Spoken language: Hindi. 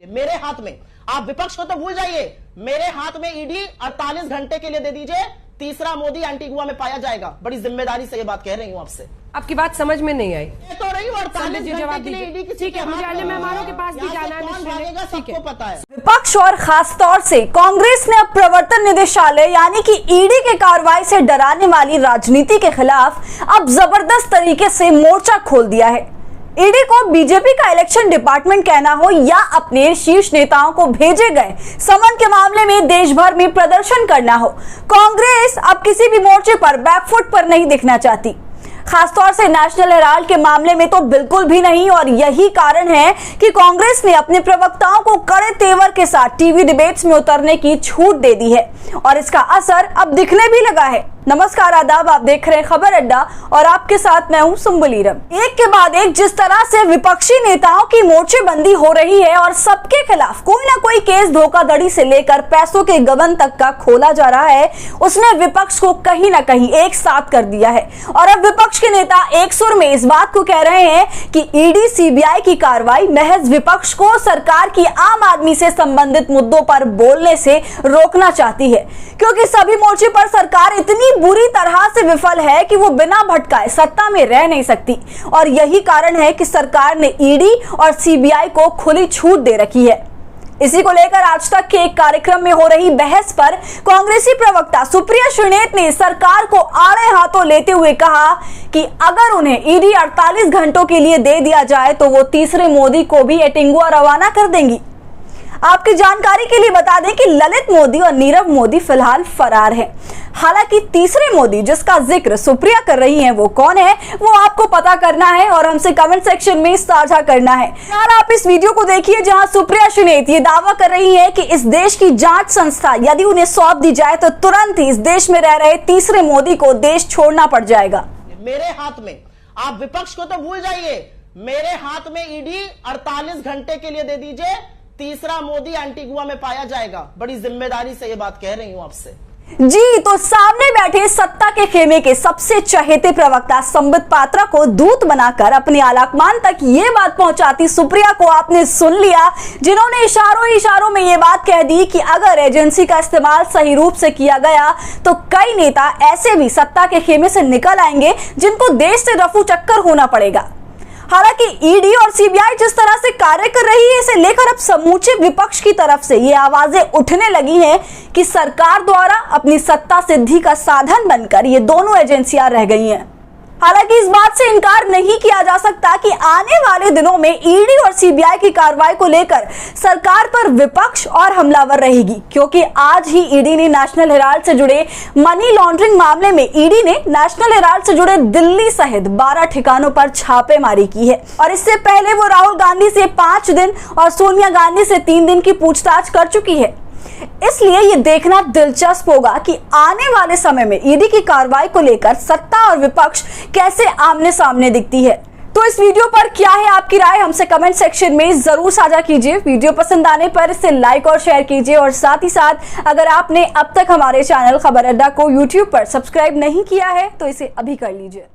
मेरे हाथ में, आप विपक्ष को तो भूल जाइए, मेरे हाथ में ईडी 48 घंटे के लिए दे दीजिए, तीसरा मोदी एंटीगुआ में पाया जाएगा। बड़ी जिम्मेदारी से ये बात कह रही हूं आपसे। आपकी बात समझ में नहीं आई। ये तो रही 48 घंटे के लिए ईडी किसी ठीक है, मुझे अन्य मेहमानों के पास भी जाना है। कौन भागेगा सबको पता है। विपक्ष और खास तौर से कांग्रेस ने अब प्रवर्तन निदेशालय यानी कि ईडी के कार्रवाई से डराने वाली राजनीति के खिलाफ अब जबरदस्त तरीके से मोर्चा खोल दिया है। ईडी को बीजेपी का इलेक्शन डिपार्टमेंट कहना हो या अपने शीर्ष नेताओं को भेजे गए समन के मामले में देश भर में प्रदर्शन करना हो, कांग्रेस अब किसी भी मोर्चे पर बैकफुट पर नहीं दिखना चाहती। खासतौर से नेशनल हेराल्ड के मामले में तो बिल्कुल भी नहीं, और यही कारण है कि कांग्रेस ने अपने प्रवक्ताओं को कड़े तेवर के साथ टीवी डिबेट्स में उतरने की छूट दे दी है और इसका असर अब दिखने भी लगा है। नमस्कार, आदाब, आप देख रहे हैं खबर अड्डा और आपके साथ मैं हूं सुम्बुलीरम। एक के बाद एक जिस तरह से विपक्षी नेताओं की मोर्चेबंदी हो रही है और सबके खिलाफ कोई ना कोई केस धोखाधड़ी से लेकर पैसों के गबन तक का खोला जा रहा है, उसने विपक्ष को कहीं ना कहीं एक साथ कर दिया है। और अब विपक्ष के नेता एक सुर में इस बात को कह रहे हैं कि ईडी सीबीआई की कार्रवाई महज विपक्ष को सरकार की आम आदमी से संबंधित मुद्दों पर बोलने से रोकना चाहती है, क्योंकि सभी मोर्चे पर सरकार इतनी बुरी तरह से विफल है कि वो बिना भटकाए सत्ता में रह नहीं सकती। और यही कारण है कि सरकार ने ईडी और सीबीआई को खुली छूट दे रखी है। इसी को लेकर आज तक के एक कार्यक्रम में हो रही बहस पर कांग्रेसी प्रवक्ता सुप्रिया श्रीनेत ने सरकार को आड़े हाथों लेते हुए कहा कि अगर उन्हें ईडी 48 घंटों के लिए दे दिया जाए तो वो तीसरे मोदी को भी एंटीगुआ रवाना कर देंगी। आपकी जानकारी के लिए बता दें कि ललित मोदी और नीरव मोदी फिलहाल फरार हैं। हालांकि तीसरे मोदी जिसका जिक्र सुप्रिया कर रही हैं वो कौन है, वो आपको पता करना है और हमसे कमेंट सेक्शन में साझा करना है। यार, आप इस वीडियो को देखिए जहां सुप्रिया श्रीनेत ये दावा कर रही है कि इस देश की जांच संस्था यदि उन्हें सौंप दी जाए तो तुरंत ही इस देश में रह रहे तीसरे मोदी को देश छोड़ना पड़ जाएगा। मेरे हाथ में, आप विपक्ष को तो भूल जाइए, मेरे हाथ में ईडी 48 घंटे के लिए दे दीजिए, तीसरा मोदी एंटीगुआ में पाया जाएगा। बड़ी जिम्मेदारी से ये बात कह रही हूं आपसे। जी, तो सामने बैठे सत्ता के खेमे के सबसे चहेते प्रवक्ता संबित पात्रा को दूत बनाकर अपने आलाकमान तक ये बात पहुंचाती सुप्रिया को आपने सुन लिया, जिन्होंने इशारों में ये बात कह दी कि अगर एजेंसी का इस्तेमाल सही रूप से किया गया तो कई नेता ऐसे भी सत्ता के खेमे से निकल आएंगे जिनको देश से रफू चक्कर होना पड़ेगा। हालांकि ईडी और सीबीआई जिस तरह से कार्य कर रही है, इसे लेकर अब समूचे विपक्ष की तरफ से ये आवाजें उठने लगी हैं कि सरकार द्वारा अपनी सत्ता सिद्धि का साधन बनकर ये दोनों एजेंसियां रह गई हैं। हालांकि इस बात से इनकार नहीं किया जा सकता कि आने वाले दिनों में ईडी और सीबीआई की कार्रवाई को लेकर सरकार पर विपक्ष और हमलावर रहेगी, क्योंकि आज ही ईडी ने नेशनल हेराल्ड से जुड़े मनी लॉन्ड्रिंग मामले में ईडी ने नेशनल हेराल्ड से जुड़े दिल्ली सहित 12 ठिकानों पर छापेमारी की है। और इससे पहले वो राहुल गांधी से 5 दिन और सोनिया गांधी से 3 दिन की पूछताछ कर चुकी है। इसलिए ये देखना दिलचस्प होगा कि आने वाले समय में ईडी की कार्रवाई को लेकर सत्ता और विपक्ष कैसे आमने सामने दिखती है। तो इस वीडियो पर क्या है आपकी राय, हमसे कमेंट सेक्शन में जरूर साझा कीजिए। वीडियो पसंद आने पर इसे लाइक और शेयर कीजिए और साथ ही साथ अगर आपने अब तक हमारे चैनल खबर अड्डा को YouTube पर सब्सक्राइब नहीं किया है तो इसे अभी कर लीजिए।